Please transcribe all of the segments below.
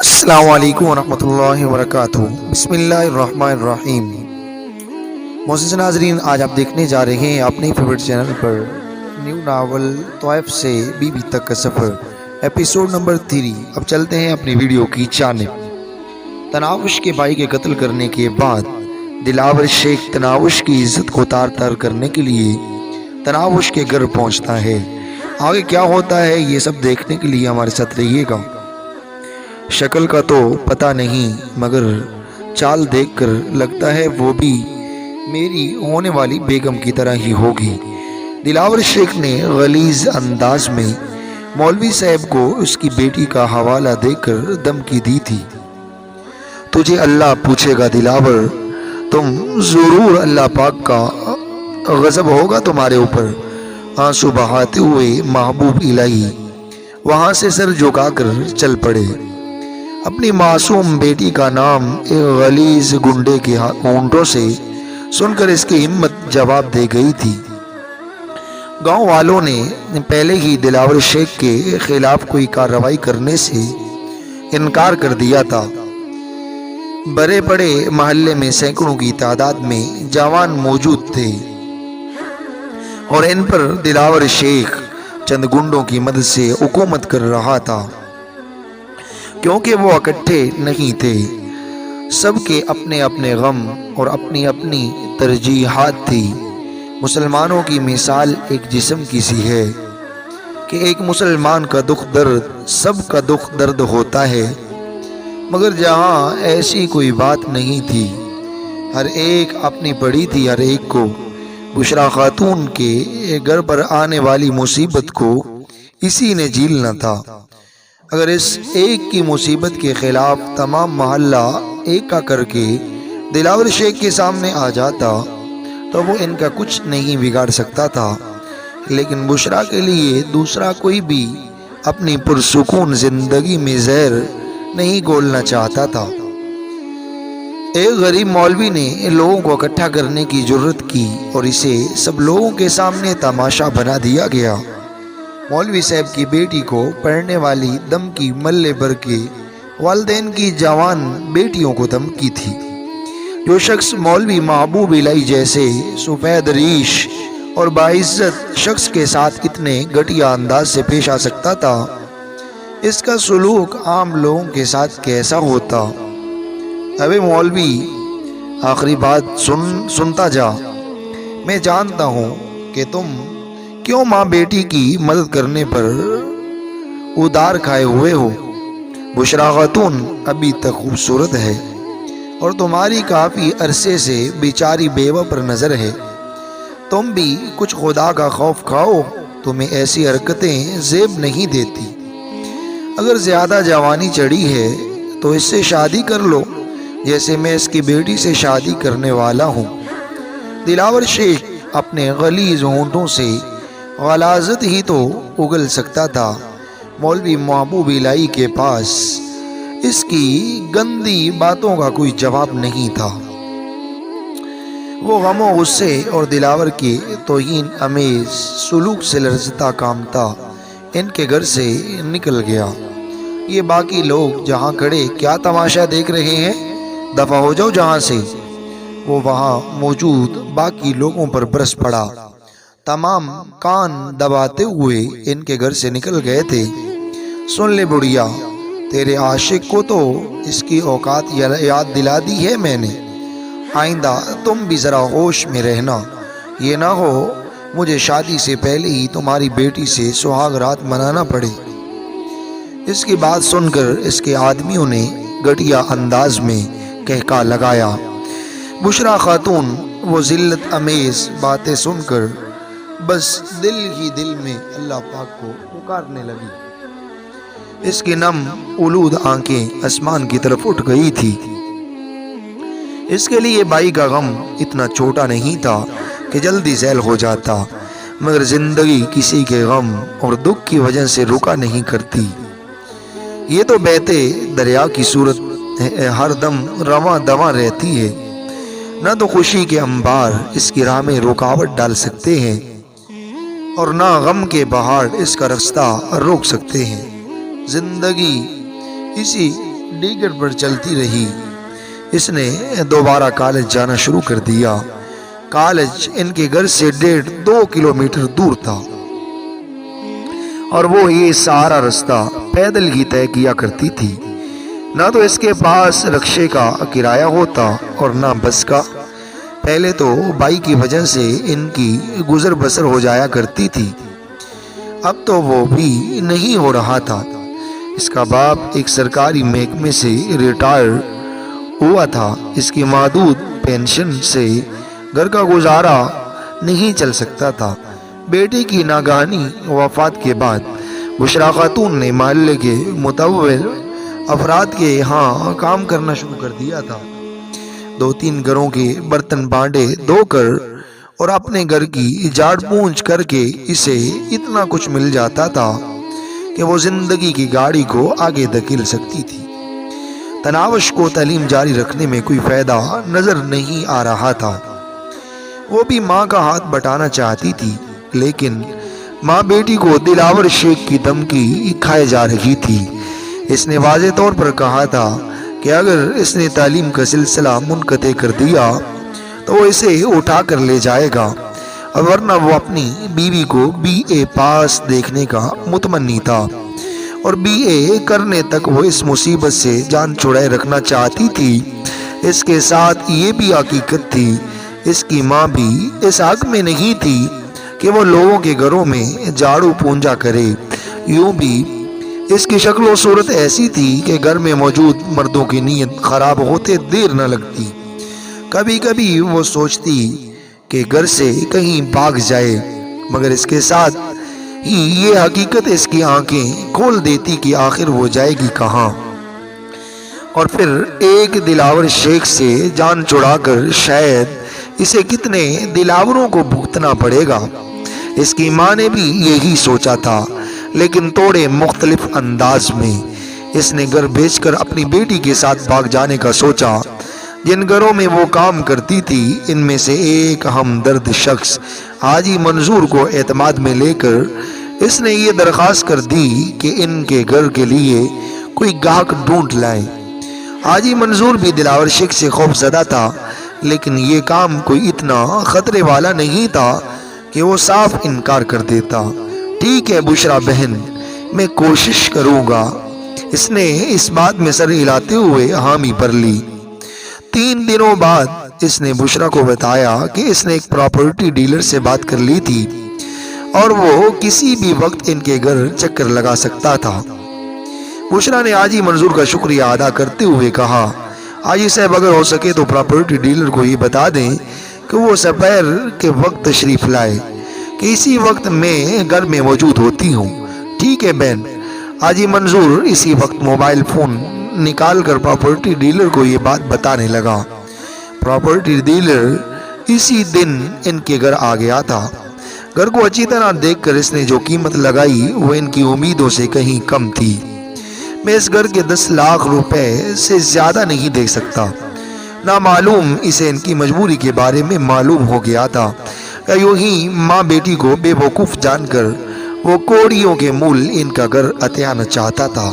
السلام علیکم ورحمۃ اللہ وبرکاتہ۔ بسم اللہ الرحمن الرحیم۔ معزز ناظرین، آج آپ دیکھنے جا رہے ہیں اپنے فیورٹ چینل پر نیو ناول طائف سے بی بی تک کا سفر، ایپیسوڈ نمبر 3۔ اب چلتے ہیں اپنی ویڈیو کی جانب۔ تناوش کے بھائی کے قتل کرنے کے بعد دلاور شیخ تناوش کی عزت کو تار تار کرنے کے لیے تناوش کے گھر پہنچتا ہے۔ آگے کیا ہوتا ہے یہ سب دیکھنے کے لیے ہمارے ساتھ رہیے گا۔ شکل کا تو پتہ نہیں، مگر چال دیکھ کر لگتا ہے وہ بھی میری ہونے والی بیگم کی طرح ہی ہوگی۔ دلاور شیخ نے غلیظ انداز میں مولوی صاحب کو اس کی بیٹی کا حوالہ دے کر دھمکی دی تھی۔ تجھے اللہ پوچھے گا دلاور، تم ضرور اللہ پاک کا غضب ہوگا تمہارے اوپر۔ آنسو بہاتے ہوئے محبوب الہی وہاں سے سر جھکا کر چل پڑے۔ اپنی معصوم بیٹی کا نام ایک غلیظ گنڈے کے ہونٹوں سے سن کر اس کی ہمت جواب دے گئی تھی۔ گاؤں والوں نے پہلے ہی دلاور شیخ کے خلاف کوئی کارروائی کرنے سے انکار کر دیا تھا۔ بڑے بڑے محلے میں سینکڑوں کی تعداد میں جوان موجود تھے اور ان پر دلاور شیخ چند گنڈوں کی مدد سے حکومت کر رہا تھا۔ کیونکہ وہ اکٹھے نہیں تھے، سب کے اپنے اپنے غم اور اپنی اپنی ترجیحات تھی۔ مسلمانوں کی مثال ایک جسم کی سی ہے کہ ایک مسلمان کا دکھ درد سب کا دکھ درد ہوتا ہے، مگر جہاں ایسی کوئی بات نہیں تھی، ہر ایک اپنی پڑی تھی ہر ایک کو۔ بشرا خاتون کے گھر پر آنے والی مصیبت کو اسی نے جھیلنا تھا۔ اگر اس ایک کی مصیبت کے خلاف تمام محلہ ایک کا کر کے دلاور شیخ کے سامنے آ جاتا تو وہ ان کا کچھ نہیں بگاڑ سکتا تھا، لیکن بشرا کے لیے دوسرا کوئی بھی اپنی پرسکون زندگی میں زہر نہیں گھولنا چاہتا تھا۔ ایک غریب مولوی نے لوگوں کو اکٹھا کرنے کی جرت کی اور اسے سب لوگوں کے سامنے تماشا بنا دیا گیا۔ مولوی صاحب کی بیٹی کو پڑھنے والی دھمکی ملے بھر کے والدین کی جوان بیٹیوں کو دھمکی تھی۔ جو شخص مولوی محبوب الہی جیسے سفید ریش اور باعزت شخص کے ساتھ اتنے گھٹیا انداز سے پیش آ سکتا تھا، اس کا سلوک عام لوگوں کے ساتھ کیسا ہوتا؟ ابے مولوی، آخری بات سنتا جا۔ میں جانتا ہوں کہ تم کیوں ماں بیٹی کی مدد کرنے پر ادار کھائے ہوئے ہو۔ بشرا خاتون ابھی تک خوبصورت ہے اور تمہاری کافی عرصے سے بیچاری بیوہ پر نظر ہے۔ تم بھی کچھ خدا کا خوف کھاؤ، تمہیں ایسی حرکتیں زیب نہیں دیتی۔ اگر زیادہ جوانی چڑھی ہے تو اس سے شادی کر لو، جیسے میں اس کی بیٹی سے شادی کرنے والا ہوں۔ دلاور شیخ اپنے غلیظ ہونٹوں سے غلاظت ہی تو اگل سکتا تھا۔ مولوی محبوب الہی کے پاس اس کی گندی باتوں کا کوئی جواب نہیں تھا۔ وہ غم و غصے اور دلاور کے توہین امیز سلوک سے لرزتا کامتا ان کے گھر سے نکل گیا۔ یہ باقی لوگ جہاں کھڑے کیا تماشا دیکھ رہے ہیں؟ دفع ہو جاؤ جہاں سے۔ وہ وہاں موجود باقی لوگوں پر برس پڑا۔ تمام کان دباتے ہوئے ان کے گھر سے نکل گئے تھے۔ سن لے بڑھیا، تیرے عاشق کو تو اس کی اوقات یاد دلا دی ہے میں نے۔ آئندہ تم بھی ذرا ہوش میں رہنا، یہ نہ ہو مجھے شادی سے پہلے ہی تمہاری بیٹی سے سہاگ رات منانا پڑے۔ اس کی بات سن کر اس کے آدمیوں نے گھٹیا انداز میں کہکا لگایا۔ بشرا خاتون وہ ذلت امیز باتیں سن کر بس دل ہی دل میں اللہ پاک کو پکارنے لگی۔ اس کی نم اولود آنکھیں آسمان کی طرف اٹھ گئی تھی۔ اس کے لیے بھائی کا غم اتنا چھوٹا نہیں تھا کہ جلدی ذیل ہو جاتا، مگر زندگی کسی کے غم اور دکھ کی وجہ سے رکا نہیں کرتی۔ یہ تو بہتے دریا کی صورت ہر دم رواں دواں رہتی ہے، نہ تو خوشی کے انبار اس کی راہ میں رکاوٹ ڈال سکتے ہیں اور نہ غم کے پہاڑ اس کا راستہ روک سکتے ہیں۔ زندگی اسی دیگر پر چلتی رہی۔ اس نے دوبارہ کالج جانا شروع کر دیا۔ کالج ان کے گھر سے 1.5-2 کلومیٹر دور تھا اور وہ یہ سارا رستہ پیدل ہی طے کیا کرتی تھی۔ نہ تو اس کے پاس رکشے کا کرایہ ہوتا اور نہ بس کا۔ پہلے تو بھائی کی وجہ سے ان کی گزر بسر ہو جایا کرتی تھی، اب تو وہ بھی نہیں ہو رہا تھا۔ اس کا باپ ایک سرکاری محکمے سے ریٹائر ہوا تھا۔ اس کی محدود پینشن سے گھر کا گزارا نہیں چل سکتا تھا۔ بیٹے کی ناگہانی وفات کے بعد بشریٰ خاتون نے محلے کے متعول افراد کے ہاں کام کرنا شروع کر دیا تھا۔ 2-3 گھروں کے برتن بانڈے دھو کر اور اپنے گھر کی جھاڑ پونچھ کر کے اسے اتنا کچھ مل جاتا تھا کہ وہ زندگی کی گاڑی کو آگے دھکیل سکتی تھی۔ تناوش کو تعلیم جاری رکھنے میں کوئی فائدہ نظر نہیں آ رہا تھا۔ وہ بھی ماں کا ہاتھ بٹانا چاہتی تھی، لیکن ماں بیٹی کو دلاور شیخ کی دھمکی کھائے جا رہی تھی۔ اس نے واضح طور پر کہا تھا کہ اگر اس نے تعلیم کا سلسلہ منقطع کر دیا تو وہ اسے اٹھا کر لے جائے گا، ورنہ وہ اپنی بیوی کو BA پاس دیکھنے کا متمنی تھا اور BA کرنے تک وہ اس مصیبت سے جان چھڑائے رکھنا چاہتی تھی۔ اس کے ساتھ یہ بھی حقیقت تھی، اس کی ماں بھی اس حق میں نہیں تھی کہ وہ لوگوں کے گھروں میں جھاڑو پونجا کرے۔ یوں بھی اس کی شکل و صورت ایسی تھی کہ گھر میں موجود مردوں کی نیت خراب ہوتے دیر نہ لگتی۔ کبھی کبھی وہ سوچتی کہ گھر سے کہیں بھاگ جائے، مگر اس کے ساتھ ہی یہ حقیقت اس کی آنکھیں کھول دیتی کہ آخر وہ جائے گی کہاں، اور پھر ایک دلاور شیخ سے جان چھڑا کر شاید اسے کتنے دلاوروں کو بھگتنا پڑے گا۔ اس کی ماں نے بھی یہی سوچا تھا، لیکن تھوڑے مختلف انداز میں۔ اس نے گھر بیچ کر اپنی بیٹی کے ساتھ بھاگ جانے کا سوچا۔ جن گھروں میں وہ کام کرتی تھی ان میں سے ایک ہمدرد شخص حاجی منظور کو اعتماد میں لے کر اس نے یہ درخواست کر دی کہ ان کے گھر کے لیے کوئی گاہک ڈھونڈ لائے۔ حاجی منظور بھی دلاور شیخ سے خوف زدہ تھا، لیکن یہ کام کوئی اتنا خطرے والا نہیں تھا کہ وہ صاف انکار کر دیتا۔ ٹھیک ہے بشریٰ بہن، میں کوشش کروں گا، اس نے اس بات میں سر ہلاتے ہوئے حامی بھر لی۔ 3 دنوں بعد اس نے بشریٰ کو بتایا کہ اس نے ایک پراپرٹی ڈیلر سے بات کر لی تھی اور وہ کسی بھی وقت ان کے گھر چکر لگا سکتا تھا۔ بشریٰ نے حاجی منظور کا شکریہ ادا کرتے ہوئے کہا، حاجی صاحب اگر ہو سکے تو پراپرٹی ڈیلر کو یہ بتا دیں کہ وہ سپیر کے وقت تشریف لائے کہ اسی وقت میں گھر میں موجود ہوتی ہوں۔ ٹھیک ہے بہن۔ حاجی منظور اسی وقت موبائل فون نکال کر پراپرٹی ڈیلر کو یہ بات بتانے لگا۔ پراپرٹی ڈیلر اسی دن ان کے گھر آ گیا تھا۔ گھر کو اچھی طرح دیکھ کر اس نے جو قیمت لگائی وہ ان کی امیدوں سے کہیں کم تھی۔ میں اس گھر کے 10 لاکھ روپے سے زیادہ نہیں دے سکتا۔ نامعلوم اسے ان کی مجبوری کے بارے میں معلوم ہو گیا تھا، یا یوں ہی ماں بیٹی کو بے وقوف جان کر وہ کوڑیوں کے مول ان کا گھر عطیانہ چاہتا تھا۔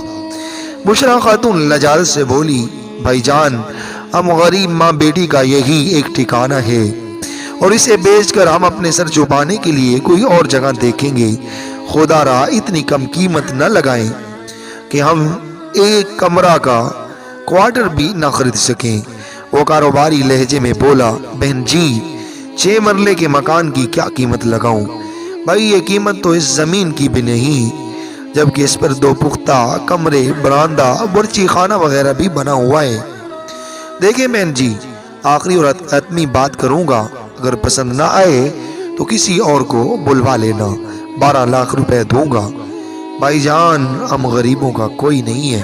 بشریٰ خاتون لجاجت سے بولی، بھائی جان، ہم غریب ماں بیٹی کا یہی ایک ٹھکانہ ہے اور اسے بیچ کر ہم اپنے سر چھپانے کے لیے کوئی اور جگہ دیکھیں گے۔ خدا را اتنی کم قیمت نہ لگائیں کہ ہم ایک کمرہ کا کوارٹر بھی نہ خرید سکیں۔ وہ کاروباری لہجے میں بولا، بہن جی 6 مرلے کے مکان کی کیا قیمت لگاؤں؟ بھائی یہ قیمت تو اس زمین کی بھی نہیں، جبکہ اس پر 2 پختہ کمرے، برآمدہ، برچی خانہ وغیرہ بھی بنا ہوا ہے۔ دیکھیں بہن جی، آخری اور حتمی بات کروں گا، اگر پسند نہ آئے تو کسی اور کو بلوا لینا، 12 لاکھ روپے دوں گا۔ بھائی جان، ہم غریبوں کا کوئی نہیں ہے،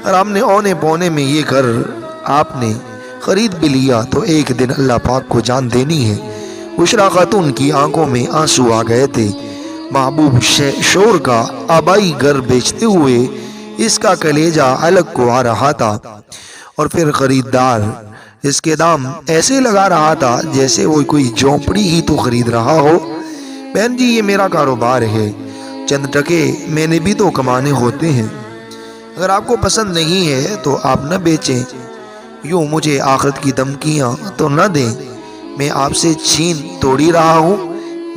اور ہم نے اونے پونے میں یہ گھر آپ نے خرید بھی لیا تو ایک دن اللہ پاک کو جان دینی ہے۔ بشریٰ خاتون کی آنکھوں میں آنسو آ گئے تھے۔ محبوب شور کا آبائی گھر بیچتے ہوئے اس کا کلیجہ الگ کو آ رہا تھا، اور پھر خریدار اس کے دام ایسے لگا رہا تھا جیسے وہ کوئی جھونپڑی ہی تو خرید رہا ہو۔ بہن جی یہ میرا کاروبار ہے، چند ٹکے میں نے بھی تو کمانے ہوتے ہیں، اگر آپ کو پسند نہیں ہے تو آپ نہ بیچیں، یوں مجھے آخرت کی دھمکیاں تو نہ دیں، میں آپ سے چھین توڑی رہا ہوں،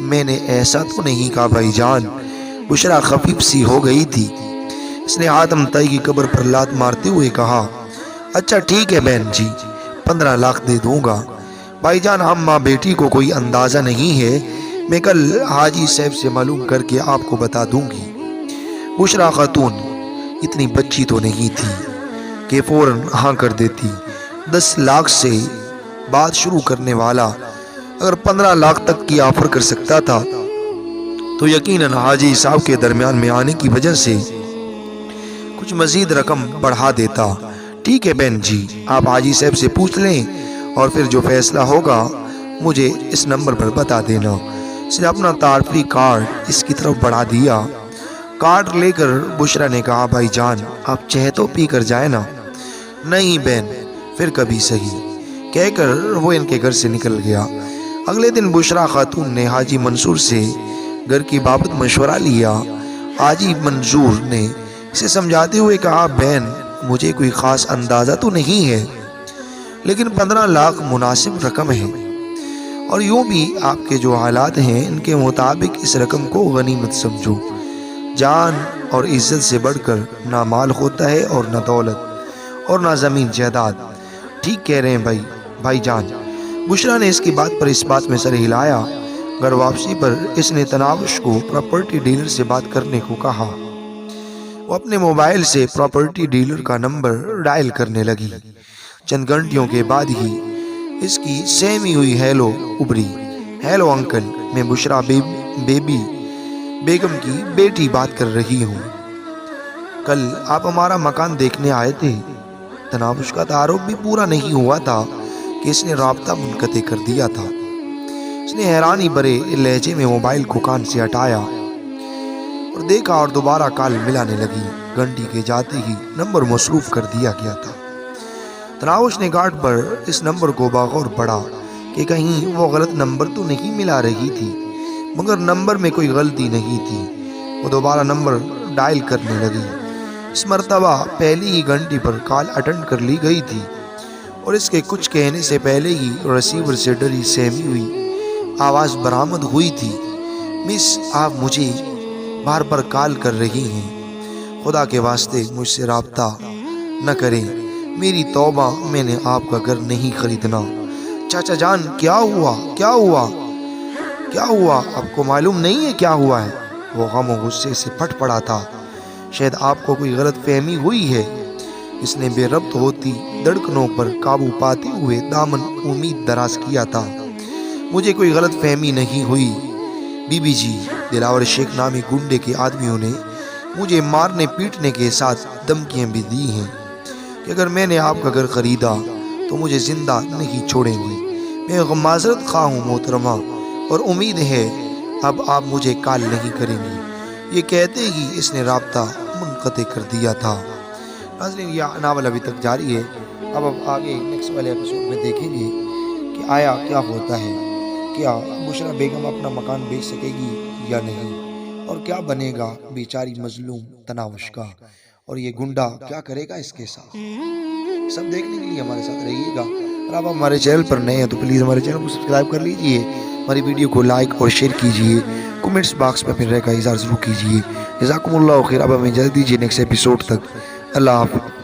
میں نے ایسا تو نہیں کہا بھائی جان۔ بشرا خفیف سی ہو گئی تھی، اس نے آدم تائی کی قبر پر لات مارتے ہوئے کہا، اچھا ٹھیک ہے بہن جی، 15 لاکھ دے دوں گا۔ بھائی جان ہم ماں بیٹی کو کوئی اندازہ نہیں ہے، میں کل حاجی صاحب سے معلوم کر کے آپ کو بتا دوں گی۔ بشرا خاتون اتنی بچی تو نہیں تھی کہ فوراً ہاں کر دیتی۔ 10 لاکھ سے بات شروع کرنے والا اگر 15 لاکھ تک کی آفر کر سکتا تھا تو یقیناً حاجی صاحب کے درمیان میں آنے کی وجہ سے کچھ مزید رقم بڑھا دیتا۔ ٹھیک ہے بہن جی، آپ حاجی صاحب سے پوچھ لیں اور پھر جو فیصلہ ہوگا مجھے اس نمبر پر بتا دینا۔ اس نے اپنا تعارفی کارڈ اس کی طرف بڑھا دیا۔ کارڈ لے کر بشرا نے کہا، بھائی جان آپ چاہے تو پی کر جائے نا۔ نہیں بہن، پھر کبھی صحیح، کہہ کر وہ ان کے گھر سے نکل گیا۔ اگلے دن بشرا خاتون نے حاجی منصور سے گھر کی بابت مشورہ لیا۔ حاجی منصور نے اسے سمجھاتے ہوئے کہا، بہن مجھے کوئی خاص اندازہ تو نہیں ہے، لیکن 15 لاکھ مناسب رقم ہے، اور یوں بھی آپ کے جو حالات ہیں ان کے مطابق اس رقم کو غنیمت سمجھو۔ جان اور عزت سے بڑھ کر نہ مال ہوتا ہے اور نہ دولت اور نہ زمین جائیداد۔ ٹھیک کہہ رہے ہیں بھائی جان۔ بشرا نے اس کی بات پر اس بات میں سر ہلایا۔ گھر واپسی پر اس نے تناوش کو پراپرٹی ڈیلر سے بات کرنے کو کہا۔ وہ اپنے موبائل سے پراپرٹی ڈیلر کا نمبر ڈائل کرنے لگی۔ چند گھنٹیوں کے بعد ہی اس کی سہمی ہوئی ہیلو ابری۔ ہیلو انکل، میں بشرا بیگم کی بیٹی بات کر رہی ہوں۔ کل آپ ہمارا مکان دیکھنے آئے تھے۔ تناوش کا تعارف بھی پورا نہیں ہوا تھا کہ اس نے رابطہ منقطع کر دیا تھا۔ اس نے حیرانی بھرے لہجے میں موبائل کو کان سے ہٹایا اور دیکھا اور دوبارہ کال ملانے لگی۔ گھنٹی کے جاتے ہی نمبر مصروف کر دیا گیا تھا۔ تناوش نے گارڈ پر اس نمبر کو بغور پڑھا کہ کہیں وہ غلط نمبر تو نہیں ملا رہی تھی، مگر نمبر میں کوئی غلطی نہیں تھی۔ وہ دوبارہ نمبر ڈائل کرنے لگی۔ اس مرتبہ پہلی ہی گھنٹی پر کال اٹینڈ کر لی گئی تھی اور اس کے کچھ کہنے سے پہلے ہی ریسیور سے ڈری سہمی ہوئی آواز برآمد ہوئی تھی، مس آپ مجھے بار بار کال کر رہی ہیں، خدا کے واسطے مجھ سے رابطہ نہ کریں، میری توبہ، میں نے آپ کا گھر نہیں خریدنا۔ چاچا جان کیا ہوا آپ کو معلوم نہیں ہے کیا ہوا ہے؟ وہ غم و غصے سے پھٹ پڑا تھا۔ شاید آپ کو کوئی غلط فہمی ہوئی ہے۔ اس نے بے ربط ہوتی دھڑکنوں پر قابو پاتے ہوئے دامن امید دراز کیا تھا۔ مجھے کوئی غلط فہمی نہیں ہوئی بی بی جی، دلاور شیخ نامی گنڈے کے آدمیوں نے مجھے مارنے پیٹنے کے ساتھ دھمکیاں بھی دی ہیں کہ اگر میں نے آپ کا گھر خریدا تو مجھے زندہ نہیں چھوڑیں گے۔ میں معذرت خواہ ہوں محترمہ، اور امید ہے اب آپ مجھے کال نہیں کریں گی۔ یہ کہتے ہی اس نے رابطہ منقطع کر دیا تھا۔ ناظرین، یہ ناول ابھی تک جاری ہے۔ اب آگے نیکسٹ والے ایپیسوڈ میں دیکھیں گے کہ آیا کیا ہوتا ہے، کیا بشرا بیگم اپنا مکان بیچ سکے گی یا نہیں، اور کیا بنے گا بیچاری مظلوم تناوش کا، اور یہ گنڈا کیا کرے گا اس کے ساتھ۔ سب دیکھنے کے لیے ہمارے ساتھ رہیے گا، اور آپ ہمارے چینل پر نئے ہیں تو پلیز ہمارے چینل کو سبسکرائب کر لیجئے، ہماری ویڈیو کو لائک اور شیئر کیجئے، کومنٹس باکس میں اپنے رائے کا اظہار ضرور کیجئے۔ جزاکم اللہ خیر۔ اب ہمیں اجازت دیجئے نیکسٹ ایپیسوڈ تک۔ اللہ حافظ۔